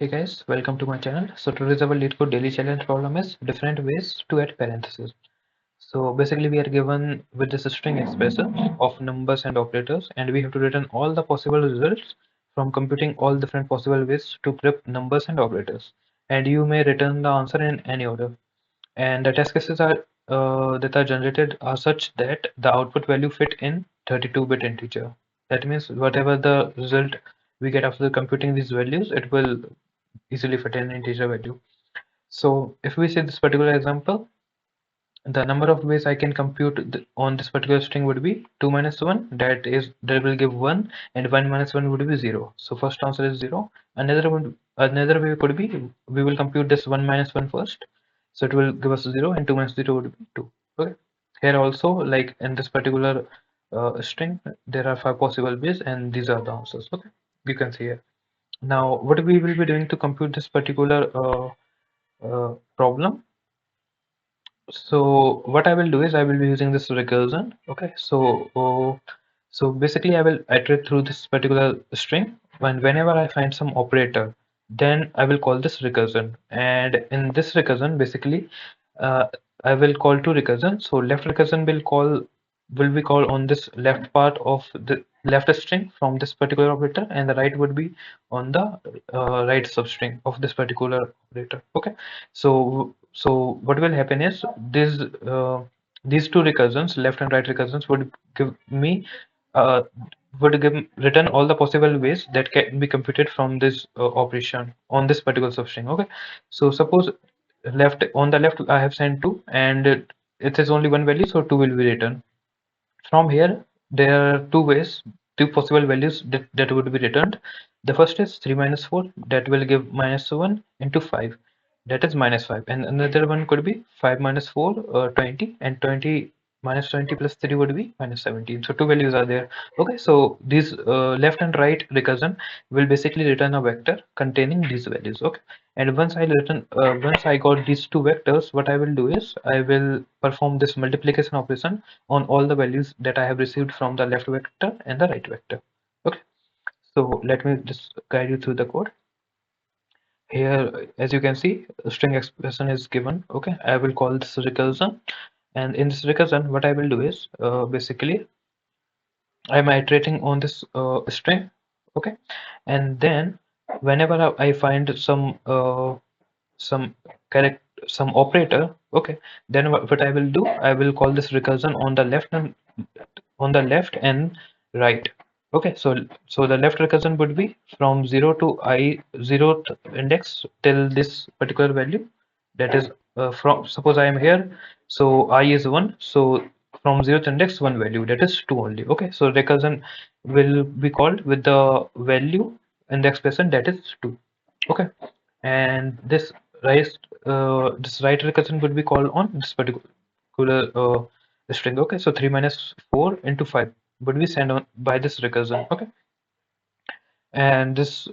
Hey guys, welcome to my channel. So today's our Leetcode Daily challenge problem is different ways to add parentheses. So basically we are given with this string expression of numbers and operators, and we have to return all the possible results from computing all different possible ways to grep numbers and operators. And you may return the answer in any order. And the test cases are that are generated are such that the output value fit in 32-bit integer. That means whatever the result we get after computing these values, it will easily fit in integer value. So if we say this particular example, the number of ways I can compute on this particular string would be 2 minus 1, that will give 1, and 1 minus 1 would be 0. So first answer is 0. Another way could be we will compute this 1 minus 1 first. So it will give us 0, and 2 minus 0 would be 2. Okay. Here also, like in this particular string, there are 5 possible ways, and these are the answers. Okay. You can see here. Now, what we will be doing to compute this particular problem. So what I will do is I will be using this recursion. Okay, so basically I will iterate through this particular string, and whenever I find some operator, then I will call this recursion. And in this recursion, basically, uh, I will call two recursion. So left recursion will be called on this left part of the left string from this particular operator, and the right would be on the right substring of this particular operator. Okay, so what will happen is these two recursions, left and right recursions, give me uh, would give return all the possible ways that can be computed from this operation on this particular substring. Okay, so suppose left on the left I have sent 2, and it is only one value, so 2 will be returned. From here, there are two possible values that would be returned. The first is 3 minus 4, that will give minus 1 into 5, that is minus 5. And another one could be 5 minus 4, 20, and 20 minus 20 plus 3 would be minus 17. So two values are there. Okay, so these left and right recursion will basically return a vector containing these values. Okay, and once I got these two vectors, what I will do is I will perform this multiplication operation on all the values that I have received from the left vector and the right vector. Okay, so let me just guide you through the code. Here, as you can see, a string expression is given. Okay, I will call this recursion, and in this recursion, what I will do is basically I'm iterating on this string. Okay, and then whenever I find some correct some operator, okay, then what I will do, I will call this recursion on the left and right. Okay, so the left recursion would be from 0 to I 0th index till this particular value, that is from suppose I am here, so I is 1, so from 0th index one value, that is 2 only. Okay, so recursion will be called with the value in the expression, that is 2. Okay, and right this right recursion would be called on this particular string. Okay, so 3 minus 4 into 5 would be sent on by this recursion. Okay, and this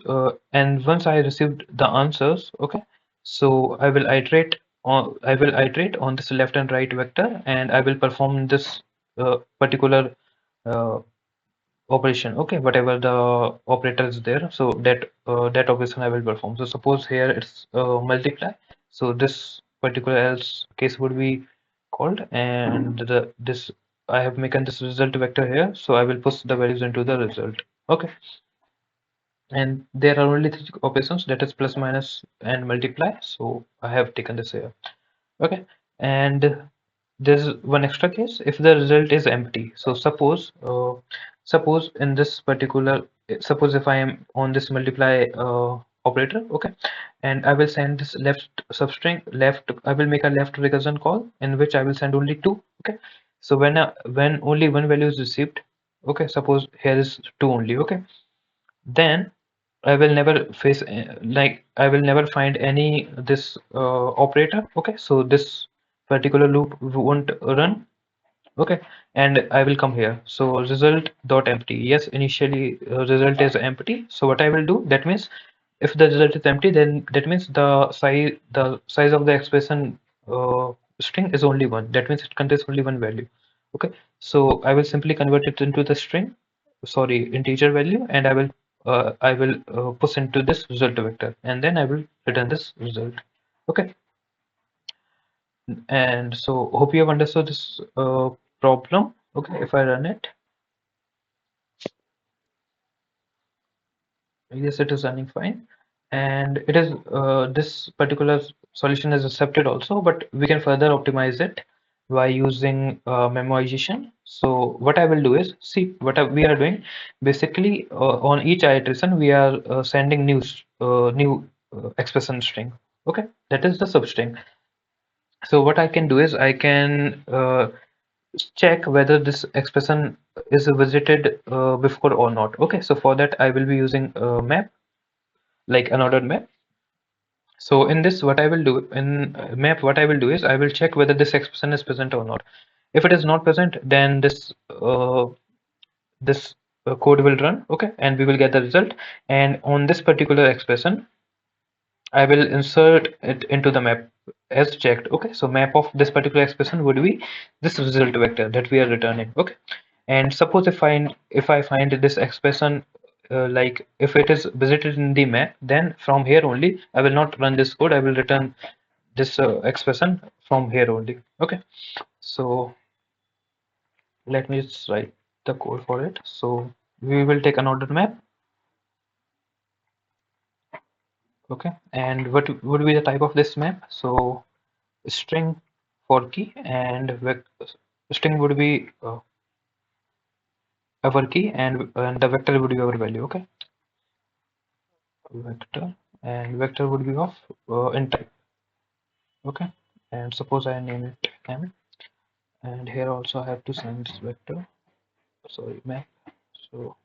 and once I received the answers, okay, so I will iterate on this left and right vector, and I will perform this particular uh, operation. Okay, whatever the operator is there, so that operation I will perform. So suppose here it's multiply, so this particular else case would be called, and the this I have making this result vector here, so I will push the values into the result. Okay, and there are only three operations, that is plus, minus, and multiply, so I have taken this here. Okay, and there's one extra case if the result is empty. So suppose in this particular, suppose if I am on this multiply operator. Okay, and I will send this left, I will make a left recursion call in which I will send only 2. Okay, so when only one value is received, okay, suppose here is 2 only. Okay, then I will never face like I will never find any this operator. Okay, so this particular loop won't run. Okay, and I will come here. So result dot empty. Yes, initially result is empty. So what I will do, that means if the result is empty, then that means the size of the expression string is only one. That means it contains only one value. Okay, so I will simply convert it into the string, sorry, integer value, and I will I will push into this result vector, and then I will return this result. Okay, and so hope you have understood this problem. Okay, if I run it, yes, it is running fine, and it is this particular solution is accepted also, but we can further optimize it by using memoization. So what I will do is, see what we are doing. Basically, on each iteration, we are sending new expression string. Okay, that is the substring. So what I can do is I can check whether this expression is visited before or not. Okay, so for that I will be using a map, like an ordered map. So in this, what I will do in map, what I will do is I will check whether this expression is present or not. If it is not present, then this code will run. Okay, and we will get the result. And on this particular expression, I will insert it into the map as checked. Okay, so map of this particular expression would be this result vector that we are returning. Okay, and suppose if I find this expression like if it is visited in the map, then from here only I will not run this code. I will return this expression from here only. Okay, so let me just write the code for it. So we will take an ordered map. Okay, and what would be the type of this map? So string for key, and string would be our key, and the vector would be our value. Okay, vector, and vector would be of int type. Okay, and suppose I name it m, and here also I have to send this vector, sorry, map. So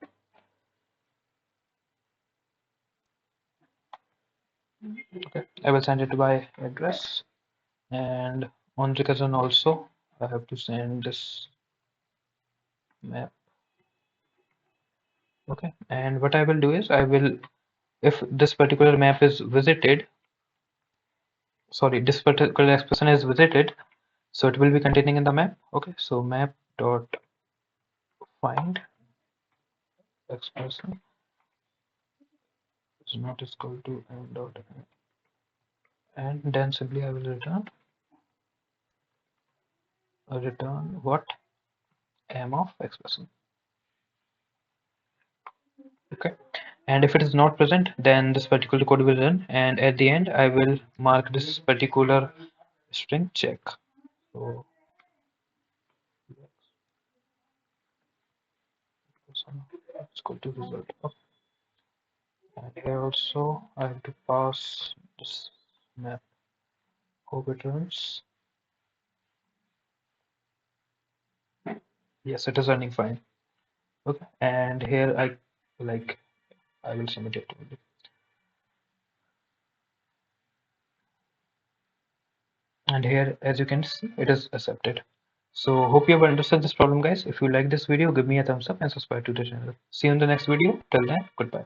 okay, I will send it by address, and on recursion also I have to send this map. Okay, and what I will do is I will, if this particular map is visited, sorry, this particular expression is visited, so it will be containing in the map. Okay, so map dot find expression is not equal to m dot n, and then simply I will return what, m of expression. Okay, and if it is not present, then this particular code will run, and at the end I will mark this particular string check. So it's equal to result. Okay. And here also I have to pass this map of returns. Yes, it is running fine. Okay, and here I will submit it. And here, as you can see, it is accepted. So hope you have understood this problem, guys. If you like this video, give me a thumbs up and subscribe to the channel. See you in the next video. Till then, goodbye.